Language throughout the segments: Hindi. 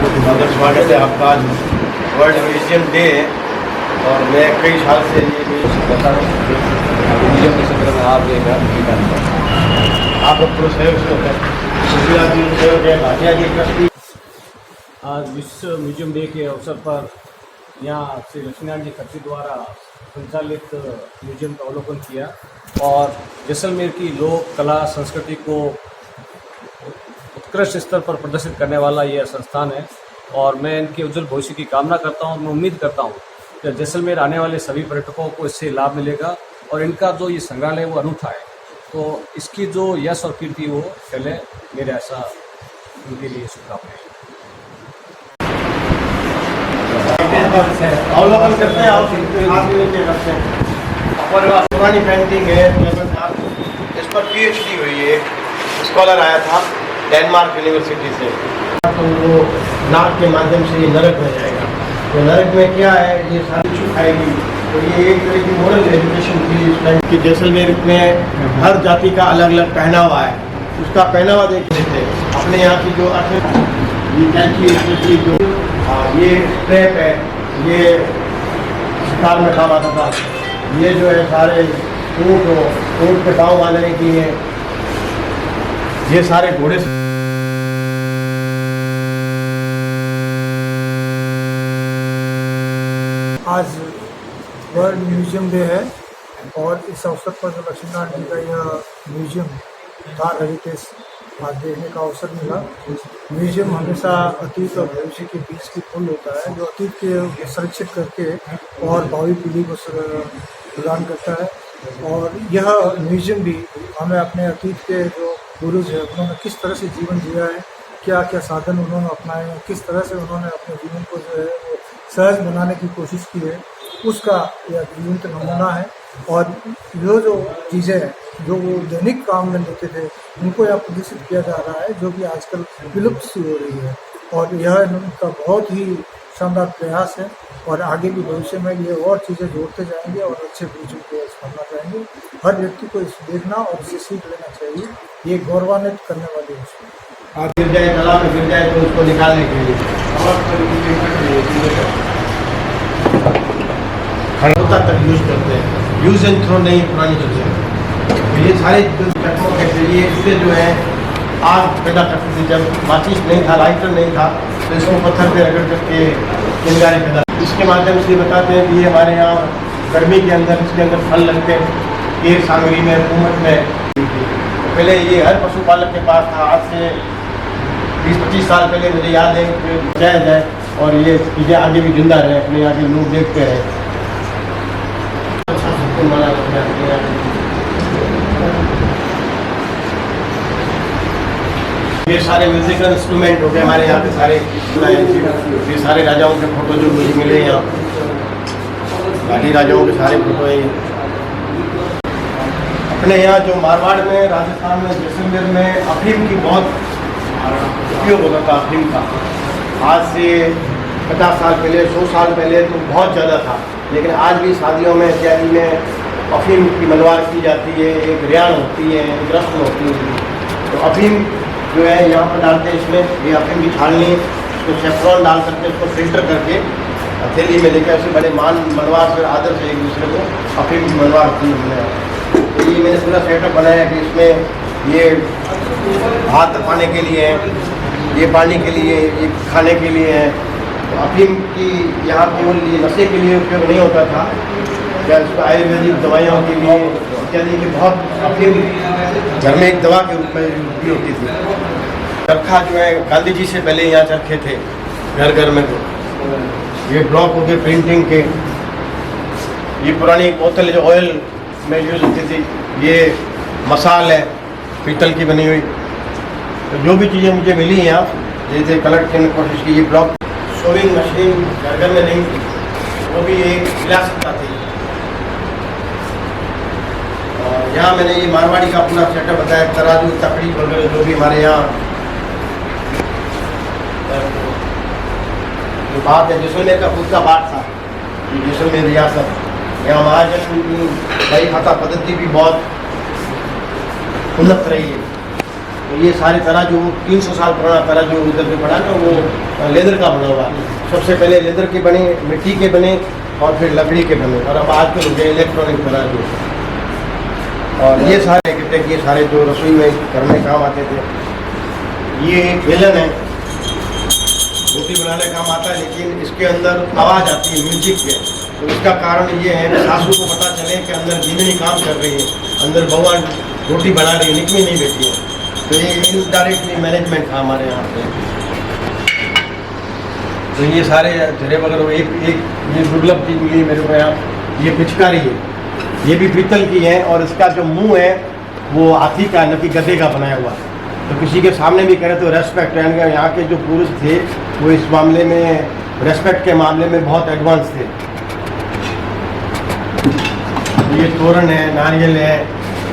बहुत स्वागत है आपका। आज वर्ल्ड म्यूजियम डे है और मैं कई साल से ये म्यूजियम बता रहा हूँ। म्यूजियम के क्षेत्र में आप लोग पूरा सहयोग से होता है। आज विश्व म्यूजियम डे के अवसर पर यहाँ श्री लक्ष्मीनारायण जी खत्री द्वारा संचालित म्यूजियम का अवलोकन किया और जैसलमेर की लोक कला संस्कृति को उत्कृष्ट स्तर पर प्रदर्शित करने वाला यह संस्थान है और मैं इनके उज्जवल भविष्य की कामना करता हूँ। मैं उम्मीद करता हूँ कि जैसलमेर आने वाले सभी पर्यटकों को इससे लाभ मिलेगा और इनका जो ये संग्रहालय वो अनूठा है, तो इसकी जो यश और कीर्ति वो फैले, मेरे ऐसा उनके लिए शुभकामनाएं। अवलोकन करते हैं और पुरानी पेंटिंग है, इस पर PhD हुई है। स्कॉलर आया था डेनमार्क यूनिवर्सिटी से, तो वो नाक के माध्यम से ये नरक में जाएगा। तो नरक में क्या है, ये सारी चुप आएगी। तो ये एक तरह की मॉरल एजुकेशन थी कि जैसलमेर में हर जाति का अलग अलग पहनावा है, उसका पहनावा देख लेते हैं। अपने यहाँ की जो ये कैंची जो ये स्ट्रैप है, ये शिकार में काम आता था। ये जो है सारे ऊँट के पाँव बांधने की है, ये सारे घोड़े। आज वर्ल्ड म्यूजियम डे है और इस अवसर पर जो लक्ष्मीनारायण जी का यह म्यूजियम थार हेरिटेज आज देखने का अवसर मिला। म्यूजियम हमेशा अतीत और भविष्य के बीच की पुल होता है, जो अतीत के संरक्षित करके और भावी पीढ़ी को प्रदान करता है। और यह म्यूजियम भी हमें अपने अतीत के जो गुरुज है उन्होंने किस तरह से जीवन जिया है, क्या क्या साधन उन्होंने अपनाए हैं, किस तरह से उन्होंने अपने जीवन को जो है वो सहज बनाने की कोशिश की है, उसका यह जीवंत नमूना है। और जो चीज़ें हैं जो वो दैनिक काम में लेते थे, उनको यह प्रदर्शित किया जा रहा है, जो कि आजकल विलुप्त सी हो रही है। और यह उनका बहुत ही शानदार प्रयास है और आगे भी भविष्य में ये और चीज़ें जोड़ते जाएंगे और अच्छे म्यूजियम को स्थापना करेंगे। हर व्यक्ति को इसे देखना और इसे सीख लेना चाहिए, ये गौरवान्वित करने वाली है। आप गिर जाए, तालाब में गिर जाए तो उसको निकालने के लिए खड़ौता तक यूज करते हैं, यूज एंड थ्रो नहीं, पुरानी चीज़ें। ये सारे चक्रों के जरिए इससे जो है आग पैदा करती थी। जब माचिस नहीं था, लाइटर नहीं था, तो इसको पत्थर पे रगड़ करके चिंगारी पैदा। इसके माध्यम से बताते हैं कि ये हमारे यहाँ गर्मी के अंदर इसके अंदर फल लगते हैं, ये सांगरी में, घूमट में। पहले ये हर पशुपालक के पास था। आज से 20-25 साल पहले मुझे याद है कि बचाया जाए और ये चीज़ें आगे भी जिंदा रहे, अपने यहाँ के लोग देखते रहे। अच्छा सुकून वाला ये सारे म्यूजिकल इंस्ट्रूमेंट हो गए हमारे यहाँ के सारे। ये सारे राजाओं के फोटो जो मुझे मिले यहाँ, बाकी राजाओं के सारे फोटो हैं। अपने यहाँ जो मारवाड़ में, राजस्थान में, जैसलमेर में अफीम की बहुत उपयोग होता था। अफीम का आज से 50 साल पहले, 100 साल पहले तो बहुत ज़्यादा था, लेकिन आज भी शादियों में इत्यादि में अफीम की मलवार की जाती है, एक रियान होती है, एक रस्म होती है। तो अफीम जो है यहाँ पर डालते हैं, इसमें ये अफीम की छालनी, उसको सेफ्रॉन डाल सकते हैं, उसको फिल्टर करके हथेली में लेकर उसे बड़े मान मलवार से आदर से एक दूसरे को अफीम की मलवार होती है। तो ये मैंने पूरा सेटअप बनाया कि इसमें ये भात पाने के लिए है, ये पानी के लिए, ये खाने के लिए है। तो अफीम की यहाँ केवल ये नशे के लिए उपयोग नहीं होता था, क्या इसको आयुर्वेदिक दवाइयों के लिए इत्यादि की बहुत अफीम घर में एक दवा के रूप में उपयोग होती थी। चरखा जो है गांधी जी से पहले यहाँ चरखे थे घर घर में। ये ब्लॉक हो गए प्रिंटिंग के। ये पुरानी बोतल जो ऑयल में यूज होती थी, ये मसाल है पीतल की बनी हुई। तो जो भी चीज़ें मुझे मिली यहाँ, जैसे कलेक्ट करने की कोशिश की। ये ब्लॉक सोविंग मशीन घर घर में नहीं थी, वो भी एक विलासिता थी। और यहाँ मैंने ये मारवाड़ी का पूरा सेटअप बताया, तराजू, तकड़ी वगैरह जो भी हमारे यहाँ जो बात है। जैसलमेर का खुद का बात था, जैसलमेर रियासत, यहाँ महाजन की दही खाता पद्धति भी बहुत उन्नत रही है। तो ये सारे तराजू 300 साल पुराना तराजू उधर पे पड़ा ना, वो लेदर का बना हुआ। सबसे पहले लेदर के बने, मिट्टी के बने और फिर लकड़ी के बने, और अब आजकल हो गए इलेक्ट्रॉनिक तराजू। और ये सारे कहते हैं कि ये सारे जो रसोई में करने काम आते थे। ये एक बेलन है, रोटी बनाने काम आता है, लेकिन इसके अंदर आवाज़ आती है म्यूजिक के। तो इसका कारण ये है कि सासू को पता चले कि अंदर धीमी काम कर रही है, अंदर बउआ रोटी बना रही है, निकमी नहीं बैठी है। तो ये इनडायरेक्टली मैनेजमेंट था हमारे यहाँ पे। तो ये सारे झरे वगैरह, एक ये दुर्लभ चीज़ मिली मेरे को यहाँ, ये पिचकारी है, ये भी पीतल की है, और इसका जो मुंह है वो हाथी का न कि गधे का बनाया हुआ। तो किसी के सामने भी करें तो रेस्पेक्ट, यानी कि यहाँ के जो पुरुष थे वो इस मामले में, रेस्पेक्ट के मामले में बहुत एडवांस थे। ये तोरण है, नारियल है,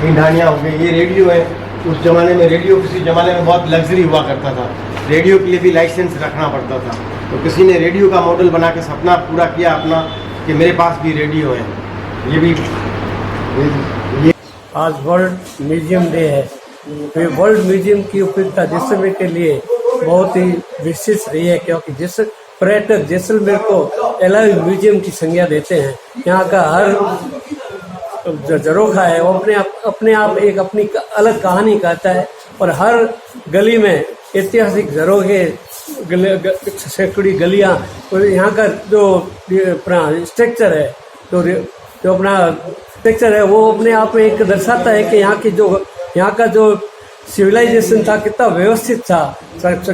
ईंढानियाँ हो गई, ये रेडियो है। उस ज़माने में रेडियो किसी ज़माने में बहुत लग्जरी हुआ करता था, रेडियो के लिए भी लाइसेंस रखना पड़ता था। तो किसी ने रेडियो का मॉडल बना के सपना पूरा किया अपना कि मेरे पास भी रेडियो है। ये भी ये आज वर्ल्ड म्यूजियम डे है। तो ये वर्ल्ड म्यूजियम की उपयोगिता जैसलमेर के लिए बहुत ही विशिष्ट रही है, क्योंकि जिस पर्यटक जैसलमेर को अलग म्यूजियम की संज्ञा देते हैं। यहाँ का हर जो झरोखा है वो अपने आप एक अपनी अलग कहानी कहता है, और हर गली में ऐतिहासिक झरोखे, सैकड़ी गलियाँ, और यहाँ का जो अपना स्ट्रक्चर है, जो अपना स्ट्रक्चर है वो अपने आप में एक दर्शाता है कि यहाँ का जो सिविलाइजेशन था कितना व्यवस्थित था।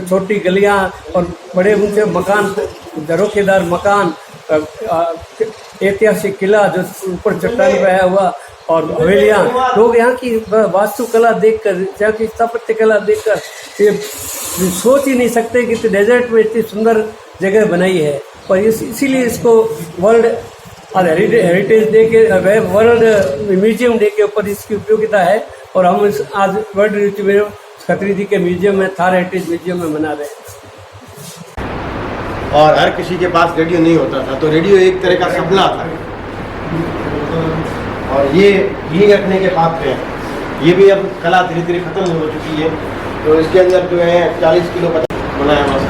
छोटी गलियाँ और बड़े ऊंचे मकान, झरोखेदार मकान, ऐतिहासिक किला जो ऊपर चट्टान पे आया हुआ, और हवेलियाँ। लोग यहाँ की वास्तुकला देखकर, यहाँ की स्थापत्य कला देखकर ये सोच ही नहीं सकते कि डेजर्ट में इतनी सुंदर जगह बनाई है। और इसीलिए इसको वर्ल्ड हेरिटेज डे के, वर्ल्ड म्यूजियम डे के ऊपर इसकी उपयोगिता है। और हम आज वर्ल्ड म्यूजियम खत्री जी के म्यूजियम में, थार हेरिटेज म्यूजियम में मना रहे हैं। और हर किसी के पास रेडियो नहीं होता था, तो रेडियो एक तरह का सपना था। और ये घी रखने के पात्र हैं, ये भी अब कला धीरे धीरे खत्म हो चुकी है। तो इसके अंदर जो है 40 किलो बनाया हुआ है।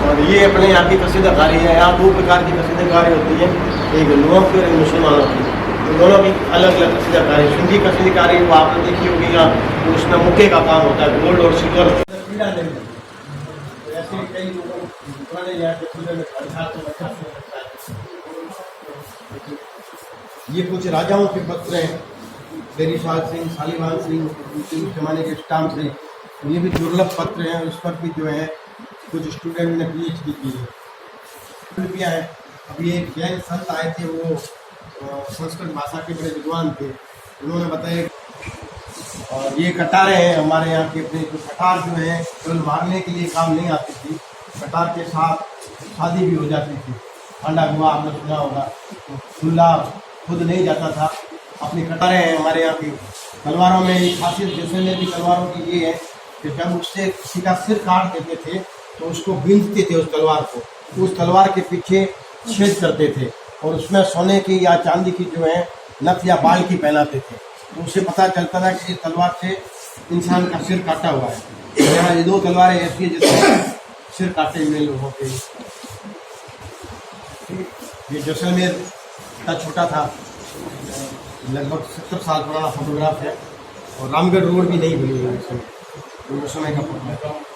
और ये अपने यहाँ की कसीदाकारी है। यहाँ 2 प्रकार की कसीदाकारी होती है, एक हिंदुओं की और एक मुसलमानों की। तो दोनों की अलग अलग कसीदाकारी। सिंधी कसीदाकारी वो आपने देखी होगी, यहाँ तो उसमें मुक्के का काम होता है, गोल्ड और सिल्वर। ऐसे कई लोगों ये कुछ राजाओं के पत्र हैं, बेरीशाल सिंह, सालीवान सिंह, उस जमाने के स्टाम्प से। ये भी दुर्लभ पत्र हैं, उस पर भी जो है कुछ स्टूडेंट ने PhD की है। लिपियाँ हैं। अब ये जैन संत आए थे, वो संस्कृत भाषा के बड़े विद्वान थे, उन्होंने बताया। और ये कटारें हैं हमारे यहाँ के अपने, जो कटार जो है केवल मारने के लिए काम नहीं आती थी, कटार के साथ शादी भी हो जाती थी। अंडा हुआ आपने सुना होगा, तो दूल्हा खुद नहीं जाता था, अपनी कटारें हैं हमारे यहाँ की। तलवारों में एक खासियत जैसलमेर की तलवारों की ये है कि जब उससे किसी का सिर काट देते थे तो उसको बींचते थे, उस तलवार को, उस तलवार के पीछे छेद करते थे, और उसमें सोने की या चांदी की जो है नथ या बाल की पहनाते थे। तो उससे पता चलता था कि इस तलवार से इंसान का सिर काटा हुआ है। यहाँ ये 2 तलवारें ऐसी है जिससे सिर काटे हुए लोगों के। ये जैसलमेर का छोटा था, लगभग 70 साल पुराना फोटोग्राफ है। और रामगढ़ रोड भी नहीं बनी है इसमें, उस समय का फोटोग्राफ।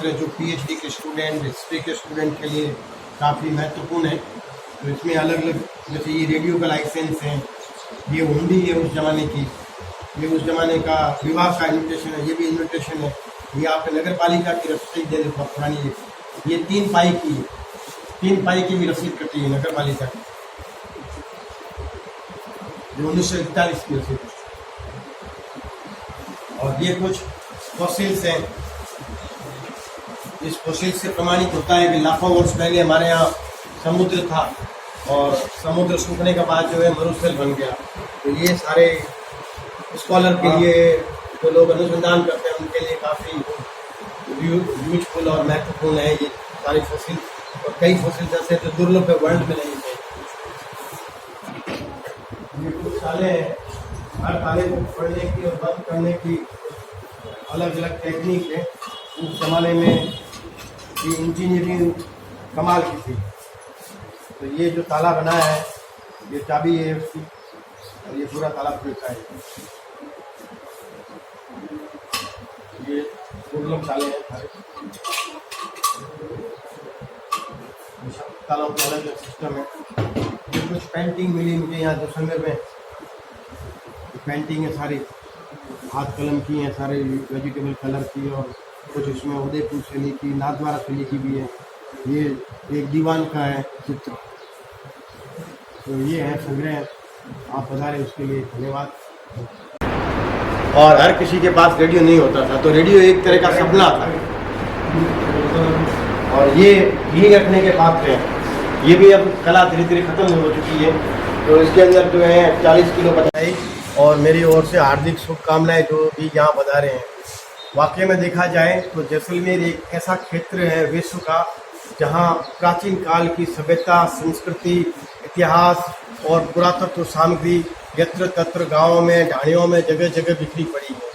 जो PhD के स्टूडेंट, हिस्ट्री के स्टूडेंट के लिए काफ़ी महत्वपूर्ण है। तो इसमें अलग अलग, जैसे ये रेडियो का लाइसेंस है, ये हुंडी है उस ज़माने की, ये उस ज़माने का विवाह का इन्विटेशन है, ये भी इन्विटेशन है। ये आपके नगर पालिका की रसीद दे बहुत पुरानी है। ये 3 पाई की, 3 पाई की भी रसीद कटी है नगर पालिका की, जो 1941 की रसीद। और ये कुछ फॉसिल्स हैं। इस फोसिल से प्रमाणित होता है कि लाखों वर्ष पहले हमारे यहाँ समुद्र था, और समुद्र सूखने के बाद जो है मरुस्थल बन गया। तो ये सारे स्कॉलर के लिए, जो लोग अनुसंधान करते हैं, उनके लिए काफ़ी यूजफुल और महत्वपूर्ण है ये सारे फोसिल। और कई फोसिल ऐसे तो दुर्लभ है, वर्ल्ड में नहीं है। ये कुछ ताले हैं, हर ताले को पढ़ने की और बंद करने की अलग अलग टेक्निक है। उस ज़माने में ये इंजीनियरिंग कमाल की थी। तो ये जो ताला बना है, ये चाबी है उसकी, और ये पूरा ताला खुलता है। ये दुर्लभ ताले हैं सारे, तालों का अलग अलग सिस्टम है। ये कुछ पेंटिंग मिली मुझे यहाँ जैसलमेर में, पेंटिंग है सारी हाथ कलम की हैं, सारे वेजिटेबल कलर की, और कुछ इसमें उदयपुर से ली की, नाथद्वारा से लिखी भी है। ये एक दीवान का है चित्र। तो ये है संग्रह, आप पधारे उसके लिए धन्यवाद। और हर किसी के पास रेडियो नहीं होता था, तो रेडियो एक तरह का सपना था। और ये रखने के पात्र हैं, ये भी अब कला धीरे धीरे खत्म हो चुकी है। तो इसके अंदर जो है 40 किलो बधाई और मेरी ओर से हार्दिक शुभकामनाएं जो भी यहाँ पधारे हैं। वाकई में देखा जाए तो जैसलमेर एक ऐसा क्षेत्र है विश्व का जहाँ प्राचीन काल की सभ्यता, संस्कृति, इतिहास और पुरातत्व सामग्री यत्र तत्र गाँवों में, ढाणियों में जगह जगह बिखरी पड़ी है।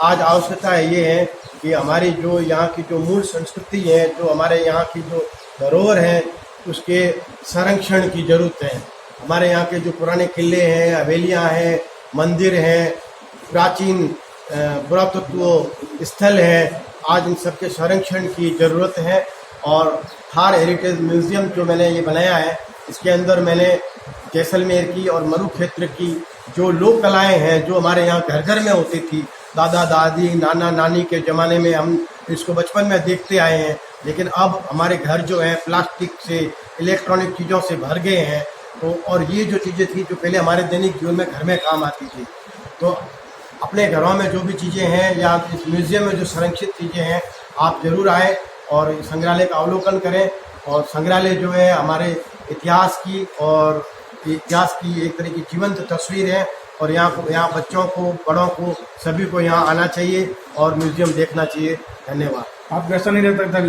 आज आवश्यकता ये है कि हमारी जो यहाँ की जो मूल संस्कृति है, जो हमारे यहाँ की जो धरोहर है, उसके संरक्षण की जरूरत है। हमारे यहाँ के जो पुराने किले हैं, हवेलियाँ हैं, मंदिर हैं, प्राचीन पुरातत्व स्थल हैं, आज इन सब के संरक्षण की ज़रूरत है। और थार हेरिटेज म्यूज़ियम जो मैंने ये बनाया है, इसके अंदर मैंने जैसलमेर की और मरु क्षेत्र की जो लोक कलाएँ हैं, जो हमारे यहाँ घर घर में होती थी, दादा दादी नाना नानी के ज़माने में हम इसको बचपन में देखते आए हैं, लेकिन अब हमारे घर जो है प्लास्टिक से, इलेक्ट्रॉनिक चीज़ों से भर गए हैं। तो और ये जो चीज़ें थी जो पहले हमारे दैनिक जीवन में घर में काम आती थी, तो अपने घरों में जो भी चीज़ें हैं या इस म्यूज़ियम में जो संरक्षित चीज़ें हैं, आप ज़रूर आए और संग्रहालय का अवलोकन करें। और संग्रहालय जो है हमारे इतिहास की और इतिहास की एक तरह की जीवंत तस्वीर है। और यहाँ बच्चों को, बड़ों को, सभी को यहाँ आना चाहिए और म्यूज़ियम देखना चाहिए। धन्यवाद। आप कैसा नहीं रहता था